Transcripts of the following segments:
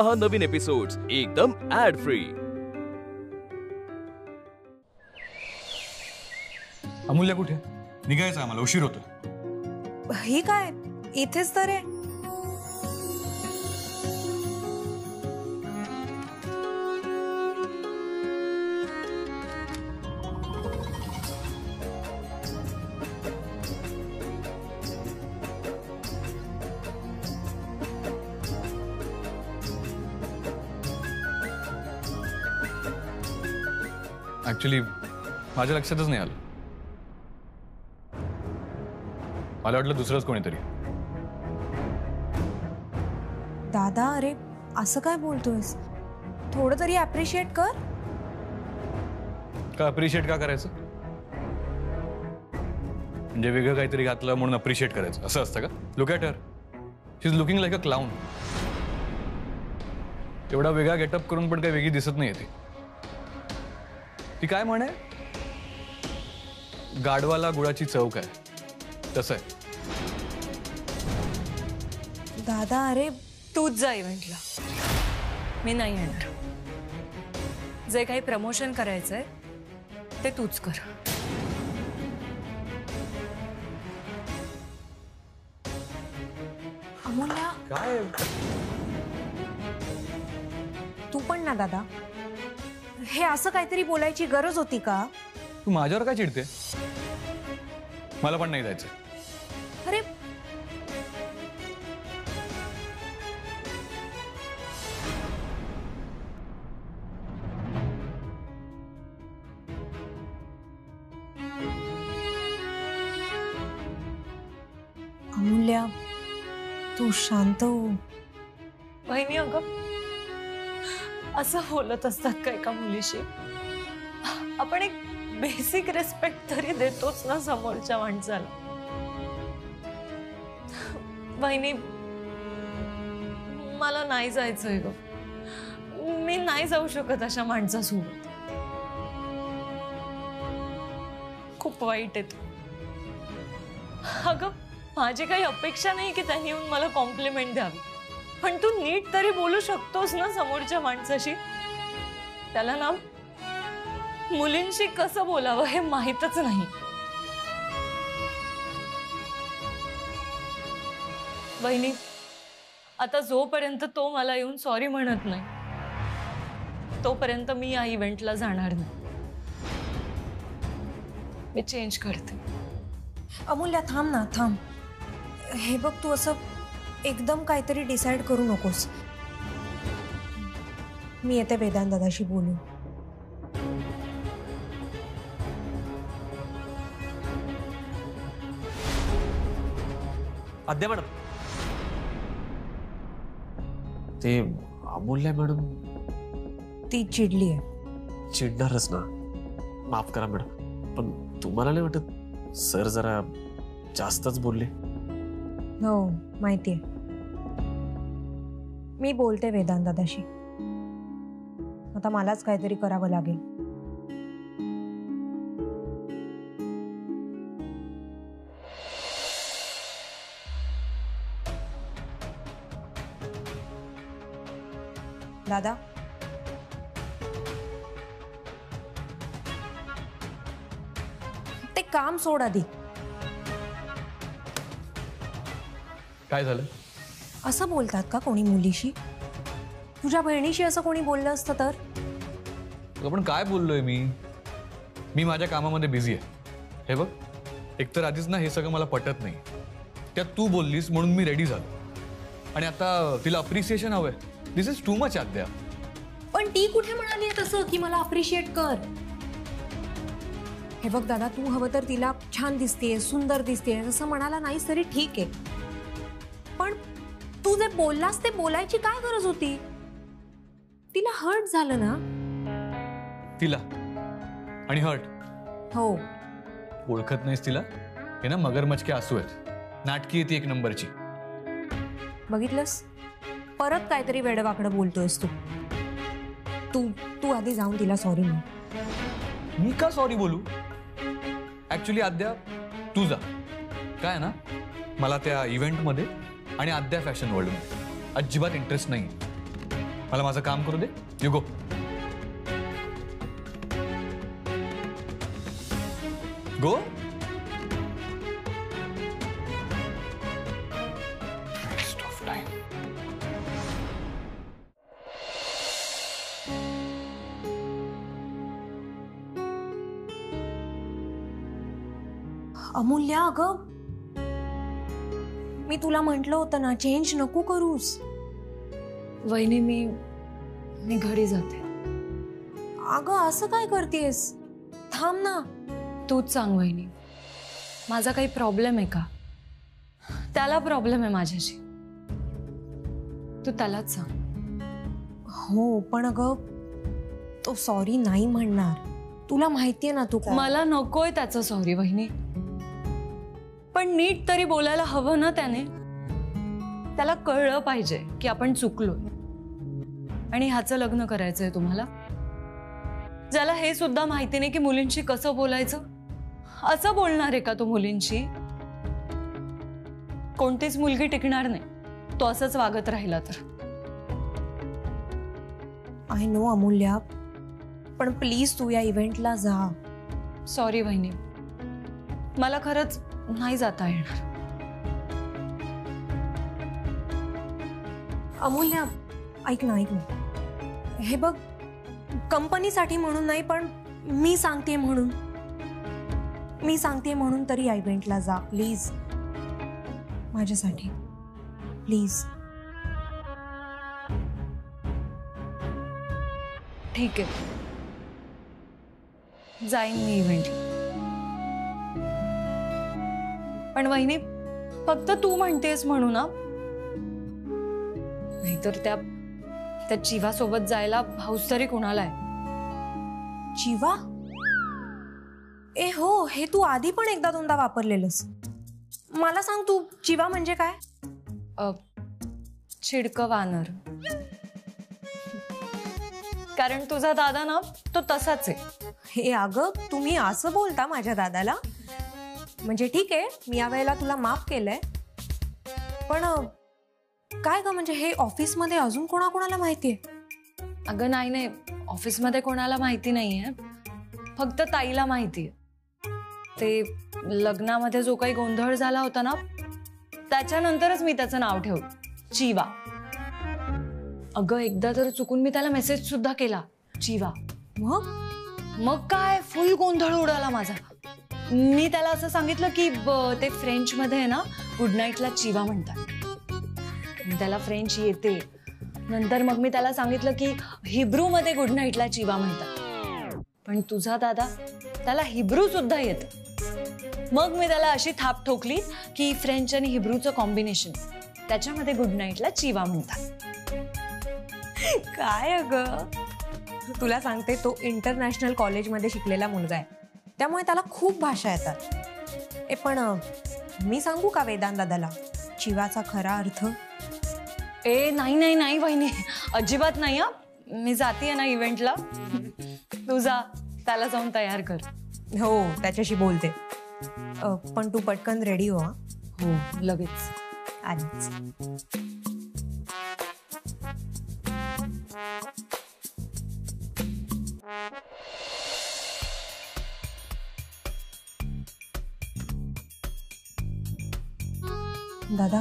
पहा नवीन एपिसोड्स एकदम add free. अमूल्य कुठे? निघायचं आम्हाला, उशीर होतो। ही काय इथेच तर आहे। ऍक्च्युली माझ्या लक्षातच नाही आलं, मला वाटलं दुसरंच कोणीतरी। दादा अरे असं काय बोलतोयस? थोडं तरी अप्रिशिएट कर। का अप्रिशिएट का करायचं? म्हणजे वेगळं काहीतरी घातलं म्हणून अप्रिशिएट करायचं असं असतं का? Look at her, she is looking like a clown. एवढा वेगळा गेटअप करून पण काही वेगळी दिसत नाही ती। ती काय म्हणे, गाढवाला गुळाची चव काय, तसं आहे। दादा अरे तूच जा इव्हेंटला, मी नाही येणार। जे काही प्रमोशन करायचंय ते तूच कर। अमूल्या काय तू पण ना दादा, हे असं काहीतरी बोलायची गरज होती का? तू माझ्यावर काय चिडते? मला पण नाही जायचं। अरे अमूल्या तू शांत हो। वहिनी अगं असं बोलत असतात का एका मुलीशी? आपण एक बेसिक रिस्पेक्ट तरी देतोच ना समोरच्या माणसाला। वहिनी मला नाही जायचंय ग, मी नाही जाऊ शकत अशा माणसासोबत। खूप वाईट आहे तू। अगं माझी काही अपेक्षा नाही की त्यांनी येऊन मला कॉम्प्लिमेंट द्यावी, पण तू नीट तरी बोलू शकतोस ना समोरच्या माणसाशी। त्याला ना मुलींशी कसं बोलावं हे माहीतच नाही। वहिनी आता जोपर्यंत तो मला येऊन सॉरी म्हणत नाही तोपर्यंत मी या इव्हेंटला जाणार नाही। मी चेंज करते। अमूल्या थांब ना थांब। हे बघ तू असं एकदम काहीतरी डिसाइड करू नकोस। मी येते वेदांत दादाशी बोलू। आद्या मॅडम, ते अमूल्य मॅडम ती चिडली आहे। चिडणारच ना, माफ करा मॅडम, पण तुम्हाला नाही वाटत सर जरा जास्तच बोलले? हो माहितीये, मी बोलते वेदांत दादाशी। आता मलाच काहीतरी करावं लागेल। दादा ते काम सोड आधी। काय झालं? असं बोलतात का कोणी मुलीशी? तुझ्या बहिणीशी असं कोणी बोललं असतं तर? पण काय बोललोय मी माझ्या कामामध्ये बिझी आहे। हे बघ, एकतर आधीच ना हे सगळं मला पटत नाही, त्यात तू बोललीस म्हणून मी रेडी झालो, आणि आता तिला अप्रिसिएशन हवंय। दिस इज टू मच आद्या। पण ती कुठे म्हणाली तसं की मला अप्रिशिएट कर? हे बघ दादा, तू हवं तर तिला छान दिसतेय, सुंदर दिसतेय असं म्हणाला नाहीस तरी ठीक आहे, पण तू जे बोललास ते बोलायची काय गरज होती? तिला हर्ट झालं ना? तिला आणि हर्ट? हो। ओळखत नाहीस तिला? हे ना मगरमच्छ आसू आहेत, नाटकी ती एक नंबरची। बघितलंस, परत काहीतरी वेडवाकडं बोलतोयस तू। तू तू आधी जाऊन तिला सॉरी म्हण। मी का सॉरी बोलू? ऍक्च्युली आद्या तू जा। काय ना, मला त्या इव्हेंटमध्ये आणि आद्या फॅशन वर्ल्डमध्ये अजिबात इंटरेस्ट नाही। मला माझं काम करू दे. You go. Go. Waste of time. Amulya, अगं मी तुला म्हटलं होतं ना, चेंज नको करूस. वहिनी मी घरी जाते. अगं असं काय करतेस? थांब ना. तूच सांग वहिनी, माझा काही प्रॉब्लेम आहे का? त्याला प्रॉब्लेम आहे माझ्याशी. तू त्यालाच सांग. हो, पण अगं तो सॉरी नाही म्हणणार. तुला माहितीये ना तू काय. मला नकोय त्याचं सॉरी वहिनी, पण नीट तरी बोलायला हवं ना त्याने. त्याला कळलं पाहिजे की आपण चुकलो आणि ह्याचं लग्न करायचंय तुम्हाला, ज्याला हे सुद्धा माहिती नाही की मुलींशी कसं बोलायचं. असं बोलणार आहे का तो मुलींशी? कोणतीच मुलगी टिकणार नाही तो असंच वागत राहिला तर. आय नो अमूल्या, पण प्लीज तू या इव्हेंटला जा. सॉरी वहिनी, मला खरंच नाही जाता येणार. अमूल्या, ऐक ना. हे बघ, कंपनीसाठी म्हणून नाही, पण मी सांगते म्हणून तरी या इव्हेंटला जा प्लीज. माझ्यासाठी प्लीज. ठीक आहे, जाईन मी इव्हेंटला. पण वहिनी, फक्त तू म्हणतेस म्हणू ना, नाहीतर त्या चिवा सोबत जायला हौस तरी कुणाला आहे? चिवा? ए हो, हे तू आधी पण एकदा दोनदा वापरलेलंस. मला सांग, तू चिवा म्हणजे काय? चिडकं वानर. कारण तुझा दादा ना तो तसाच आहे. हे अगं, तुम्ही असं बोलता माझ्या दादाला? म्हणजे ठीक आहे, मी यावेळेला तुला माफ केलंय, पण काय ग, म्हणजे हे ऑफिसमध्ये अजून कोणाकोणाला माहितीये? अगं नाही, ऑफिसमध्ये कोणाला माहिती नाहीये, फक्त ताईला माहितीये. ते लग्नामध्ये जो काही गोंधळ झाला होता ना, त्याच्यानंतरच मी त्याचं नाव ठेवलं, चिवा. अगं एकदा तर चुकून मी त्याला मेसेज सुद्धा केला, चिवा. मग काय फुल गोंधळ उडाला माझा. मी त्याला असं सांगितलं की ते फ्रेंच मध्ये आहे ना, गुड नाईटला चिवा म्हणतात. त्याला फ्रेंच येते. नंतर मग मी त्याला सांगितलं की हिब्रू मध्ये गुड नाईटला चिवा म्हणतात. पण तुझा दादा, त्याला हिब्रू सुद्धा येतं. मग मी त्याला अशी थाप ठोकली की फ्रेंच आणि हिब्रूचं कॉम्बिनेशन, त्याच्यामध्ये गुड नाईटला चिवा म्हणतात. काय अगं, तुला सांगते, तो इंटरनॅशनल कॉलेजमध्ये शिकलेला मुलगा आहे, त्यामुळे त्याला खूप भाषा येतात. पण मी सांगू का वेदांत दादाला चिवाचा खरा अर्थ? नाही वहिनी, अजिबात नाही. हा, मी जातीये ना इव्हेंटला. तू जा, त्याला जाऊन तयार कर. हो, त्याच्याशी बोलते. पण तू पटकन रेडी हो. हो, लगेच. आधीच. दादा,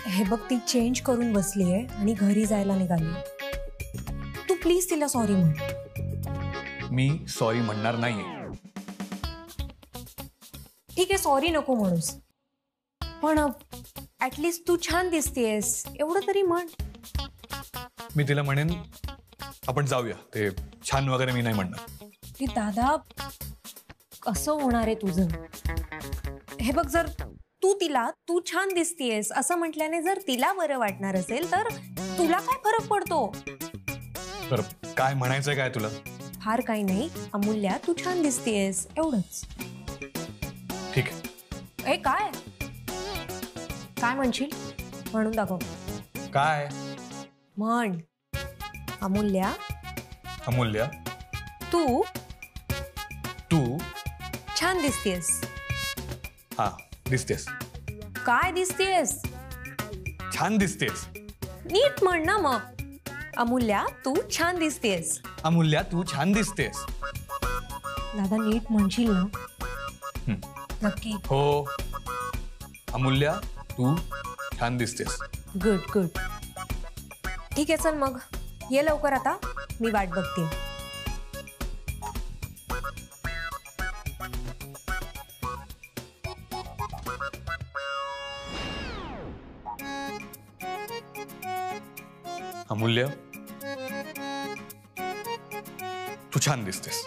हे बघ, ती चेंज करून बसलीये आणि घरी जायला निघाली. तू प्लीज तिला सॉरी म्हण. मी सॉरी म्हणणार नाहीये. ठीक आहे, सॉरी नको म्हणूस, पण ऍटलीस्ट तू छान दिसतेस एवढं तरी म्हण. मी तिला म्हणेन आपण जाऊया. ते छान वगैरे मी नाही म्हणणार. की दादा, कसं होणार आहे तुझं? हे बघ, जर तू तिला तू छान दिसतेस असं म्हटल्याने जर तिला बरं वाटणार असेल तर तुला काय फरक पडतो? तर काय म्हणायचंय काय तुला? फार काही नाही अमूल्या, तू छान दिसतेस एवढंच. ठीक आहे. ए काय काय म्हणशील? म्हणून दाखव. काय म्हण. अमूल्या, अमूल्या, तू तू छान दिसतेस. हा दिसतेस. काय दिसतेस? छान दिसतेस. नीट म्हण ना मग. अमूल्या तू छान दिसतेस. अमूल्या तू छान दिसतेस. दादा नीट म्हणशील ना? नक्की. हो. अमूल्या तू छान दिसतेस. Good good. ठीक आहे चल मग ये लवकर आता, मी वाट बघते. अमूल्य तू छान दिसतेस.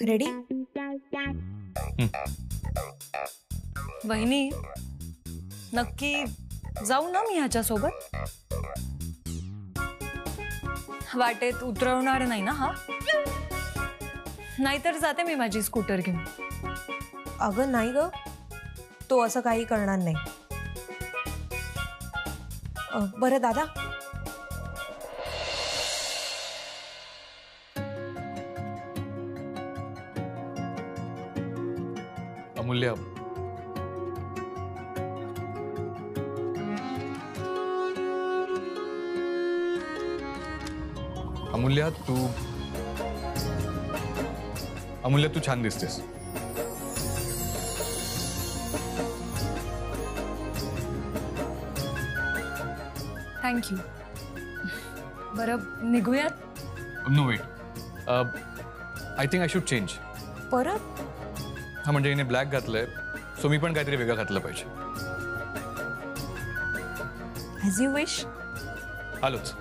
रेडी? वहिनी नक्की जाऊ ना मी ह्याच्यासोबत? वाटेत उतरवणार नाही ना हा? नाहीतर जाते मी माझी स्कूटर घेऊन. अगं नाही ग, तो असं काही करणार नाही. बरं दादा, अमूल्य अमूल्य तू छान दिसतेस. थँक्यू. बरं निघूयात? No wait, I think I should change. परत? हा म्हणजे हिने ब्लॅक घातलंय, सो मी पण काहीतरी वेगळं घातलं पाहिजे. As you wish. आलोच.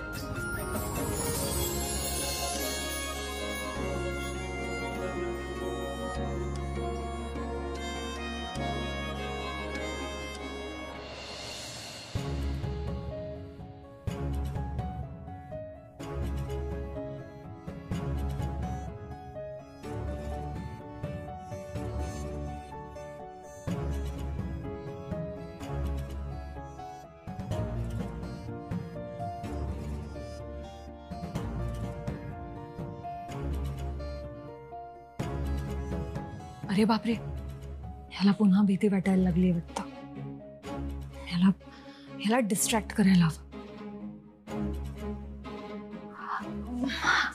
अरे बापरे, ह्याला पुन्हा भीती वाटायला लागली वाटतं. ह्याला डिस्ट्रॅक्ट करायला हवं.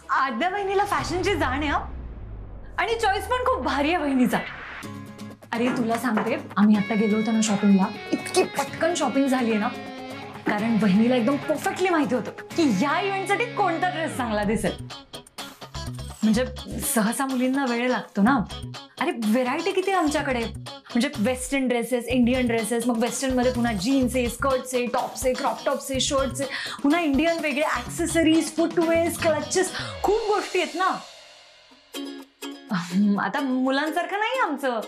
आद्या बहिणीला फॅशनची जाण आहे आणि चॉईस पण खूप भारी आहे बहिणीचा. अरे तुला सांगते, आम्ही आता गेलो होतो ना शॉपिंगला, इतकी पटकन शॉपिंग झाली आहे ना, कारण बहिणीला एकदम परफेक्टली माहिती होतं की या इव्हेंटसाठी कोणता ड्रेस चांगला दिसेल. म्हणजे सहसा मुलींना वेळ लागतो ना. अरे व्हेरायटी किती आमच्याकडे, म्हणजे वेस्टर्न ड्रेसेस, इंडियन ड्रेसेस, मग वेस्टर्न मध्ये पुन्हा जीन्स आहे, स्कर्ट्स आहे, टॉप्स आहे, क्रॉप टॉप्स आहे, शर्ट्स आहे, पुन्हा इंडियन वेगळे ऍक्सेसरीज, फुटवेअर्स, क्लचेस, खूप गोष्टी आहेत ना. आता मुलांसारखं नाही आमचं,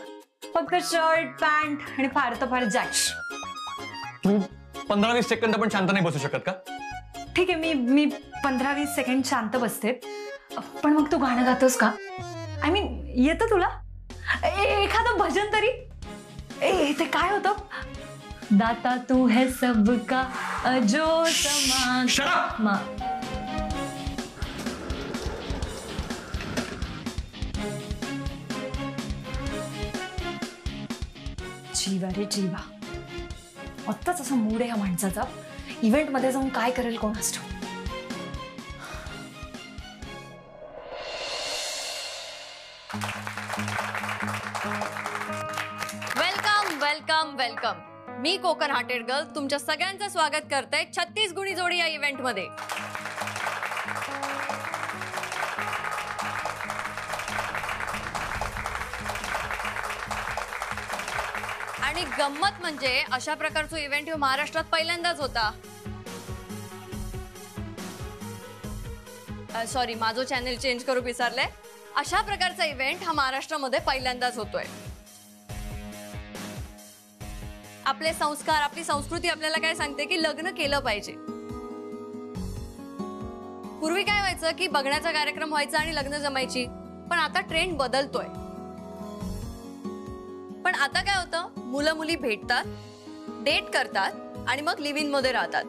फक्त शर्ट पॅन्ट आणि फार तर फार जॅक्स. तू 15-20 सेकंद पण शांत नाही बसू शकत का? ठीक आहे, मी 15-20 सेकंड शांत बसते, पण मग तू गाणं गातोस का? आय मीन येतं तुला एखादं भजन तरी? ते काय होतं? दाता तू है सबका जो समा. जीवा रे जीवा, आत्ताच असा मूड आहे या माणसाचा. इव्हेंट मध्ये जाऊन काय करेल कोणास ठाऊक. Welcome welcome welcome. मी कोकण हार्टेड गर्ल तुमच्या सगळ्यांचं स्वागत करते 36 गुणी जोडी या इव्हेंट मध्ये. आणि गंमत म्हणजे अशा प्रकारचा इव्हेंट महाराष्ट्रात पहिल्यांदाच होता. सॉरी, माझं चॅनल चेंज करू विसरले. अशा प्रकारचा इव्हेंट हा महाराष्ट्रामध्ये पहिल्यांदाच होतोय. आपले संस्कार, आपली संस्कृती आपल्याला काय सांगते की लग्न केलं पाहिजे. पूर्वी काय व्हायचं की बघण्याचा कार्यक्रम व्हायचा आणि लग्न जमायची, पण आता ट्रेंड बदलतोय. पण आता काय होतं, मुलं मुली भेटतात, डेट करतात आणि मग लिव्ह इन मध्ये राहतात.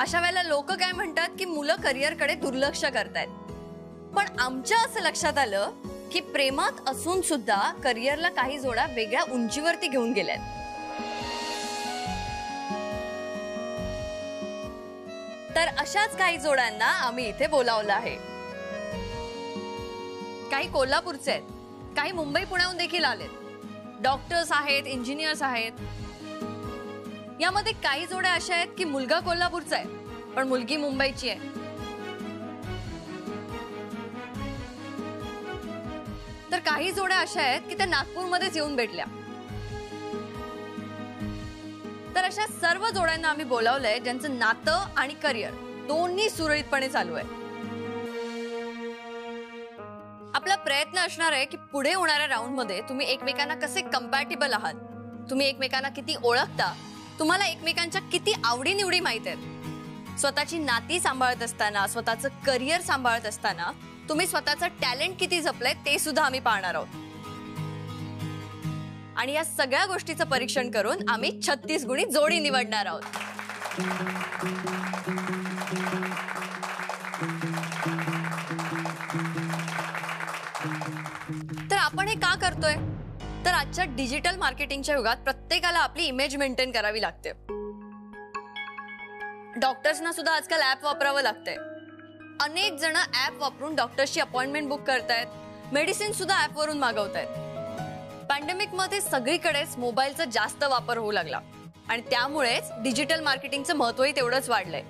अशा वेळेला लोक काय म्हणतात की मुलं करिअरकडे दुर्लक्ष करतायत. पण आमच्या असं लक्षात आलं की प्रेमात असून सुद्धा करिअरला काही जोड्या वेगळ्या उंचीवरती घेऊन गेल्यात. तर अशाच काही जोड्यांना आम्ही इथे बोलावलं आहे. काही कोल्हापूरचे आहेत, काही मुंबई पुण्याहून देखील आलेत. डॉक्टर्स आहेत, इंजिनियर्स आहेत. यामध्ये काही जोड्या अशा आहेत की मुलगा कोल्हापूरचा आहे पण मुलगी मुंबईची आहे. तर काही जोड्या अशा आहेत की त्या नागपूरमध्येच येऊन भेटल्या. तर अशा सर्व जोड्यांना आम्ही बोलावलंय ज्यांचं नातं आणि करिअर दोन्ही सुरळीतपणे चालू आहे. आपला प्रयत्न असणार आहे की पुढे होणाऱ्या राऊंड मध्ये तुम्ही एकमेकांना कसे कंपॅटिबल आहात, तुम्ही एकमेकांना किती ओळखता, तुम्हाला एकमेकांच्या किती आवडीनिवडी माहित आहेत. स्वतःची नाती सांभाळत असताना, स्वतःचं करिअर सांभाळत असताना तुम्ही स्वतःचं टॅलेंट किती जपलंय ते सुद्धा आम्ही पाहणार आहोत. आणि या सगळ्या गोष्टीचं परीक्षण करून आम्ही 36 गुणी जोडी निवडणार आहोत. तर आपण हे का करतोय, तर आजच्या डिजिटल मार्केटिंगच्या युगात प्रत्येकाला आपली इमेज मेंटेन करावी लागते. डॉक्टर्सना सुद्धा आजकाल ऍप वापरावं लागतंय. अनेक जण ऍप वापरून डॉक्टरची अपॉइंटमेंट बुक करतायत, मेडिसिन सुद्धा ऍप वरून मागवतायत. पॅन्डेमिक मध्ये सगळीकडेच मोबाईलचा जास्त वापर होऊ लागला आणि त्यामुळेच डिजिटल मार्केटिंगचं महत्वही तेवढंच वाढलंय.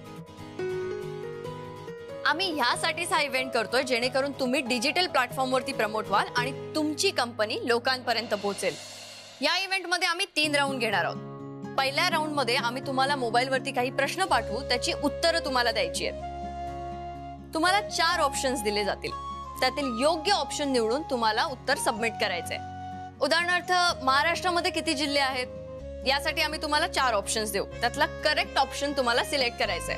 आम्ही ह्यासाठीच हा इव्हेंट करतोय जेणेकरून तुम्ही डिजिटल प्लॅटफॉर्मवरती प्रमोट व्हाल आणि तुमची कंपनी लोकांपर्यंत पोहोचेल. या इव्हेंटमध्ये आम्ही 3 राऊंड घेणार आहोत. पहिल्या राऊंड मध्ये आम्ही तुम्हाला मोबाईलवरती काही प्रश्न पाठवू, त्याची उत्तरं तुम्हाला द्यायची आहेत. तुम्हाला 4 ऑप्शन्स दिले जातील, त्यातील योग्य ऑप्शन निवडून तुम्हाला उत्तर सबमिट करायचंय. उदाहरणार्थ महाराष्ट्रामध्ये किती जिल्हे आहेत यासाठी आम्ही तुम्हाला 4 ऑप्शन्स देऊ, त्यातला करेक्ट ऑप्शन तुम्हाला सिलेक्ट करायचंय.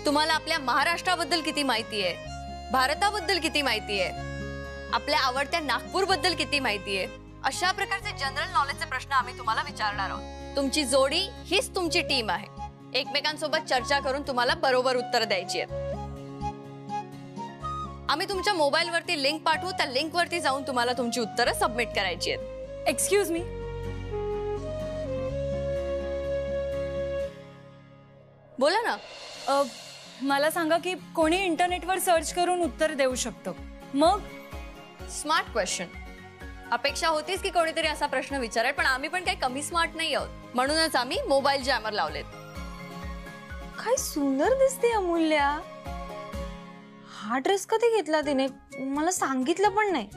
तुम्हाला आपल्या महाराष्ट्राबद्दल किती माहिती आहे, भारताबद्दल किती माहिती आहे, आपल्या आवडत्या नागपूरबद्दल किती माहिती आहे, अशा प्रकारचे जनरल नॉलेजचे प्रश्न आम्ही तुम्हाला विचारणार आहोत. तुमची जोडी हीच तुमची टीम आहे. एकमेकांसोबत चर्चा करून तुम्हाला बरोबर उत्तर द्यायची आहेत. आम्ही तुमच्या मोबाईलवरती लिंक पाठवू, त्या लिंकवरती जाऊन तुम्हाला तुमची उत्तरं सबमिट करायची आहेत. एक्सक्यूज मी, बोला ना. मला सांगा की कोणी इंटरनेटवर सर्च करून उत्तर देऊ शकतं. मग स्मार्ट क्वेश्चन. अपेक्षा होतीच की कोणीतरी असा प्रश्न विचारेल, पण आम्ही पण काही कमी स्मार्ट नाही आहोत. म्हणूनच आम्ही मोबाईल जॅमर लावलेत. काय सुंदर दिसते अमूल्या. हा ड्रेस कधी घेतला तिने, मला सांगितलं पण नाही.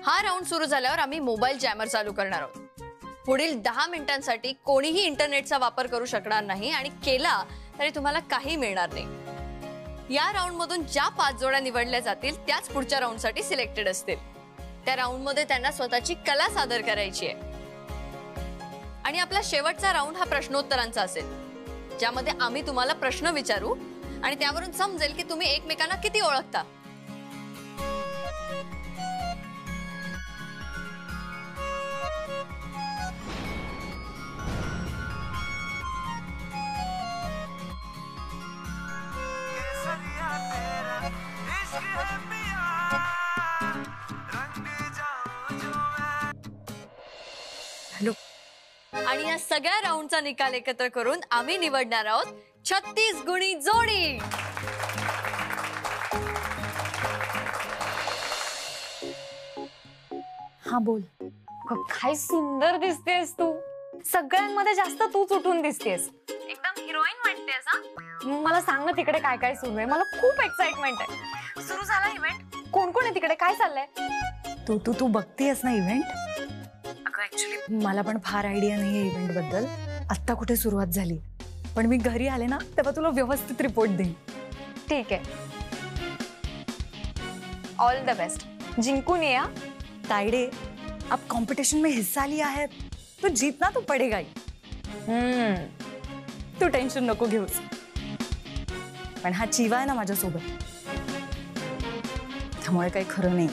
हा राऊंड सुरू झाल्यावर आम्ही मोबाईल जॅमर चालू करणार आहोत. पुढील 10 मिनिटांसाठी कोणीही इंटरनेटचा वापर करू शकणार नाही आणि केला तरी तुम्हाला काही मिळणार नाही. या राऊंड मधून ज्या 5 जोड्या निवडल्या जातील त्याच पुढच्या राऊंड साठी सिलेक्टेड असतील. त्या राऊंड मध्ये त्यांना स्वतःची कला सादर करायची आहे. आणि आपला शेवटचा राऊंड हा प्रश्नोत्तरांचा असेल, ज्यामध्ये आम्ही तुम्हाला प्रश्न विचारू आणि त्यावरून समजेल की तुम्ही एकमेकांना किती ओळखता. आणि या सगळ्या राऊंडचा निकाल एकत्र करून आम्ही निवडणार आहोत 36 गुणी जोडी. हा बोल. काय सुंदर दिसतेस तू. सगळ्यांमध्ये जास्त तूच उठून दिसतेस. एकदम हिरोईन वाटतेस हा. मला सांग ना तिकडे काय काय सुरू आहे. मला खूप एक्साइटमेंट आहे. सुरू झाला इव्हेंट. कोण कोण आहे तिकडे, काय चाललंय. तू बघतेस ना इव्हेंट. अगं ऍक्च्युली मला पण फार आयडिया नाहीये इव्हेंट बद्दल. आत्ता कुठे सुरुवात झाली, पण मी घरी आले ना तेव्हा तुला व्यवस्थित रिपोर्ट देईन. ठीक आहे. All the best. जिंकून ये. तायडे, अब कंपटीशन में हिस्सा लिया है तो जीतना तो पड़ेगा ही. तू टेन्शन नको घेऊस. पण हा चिवा आहे ना माझ्यासोबत, त्यामुळे काही खरं नाही.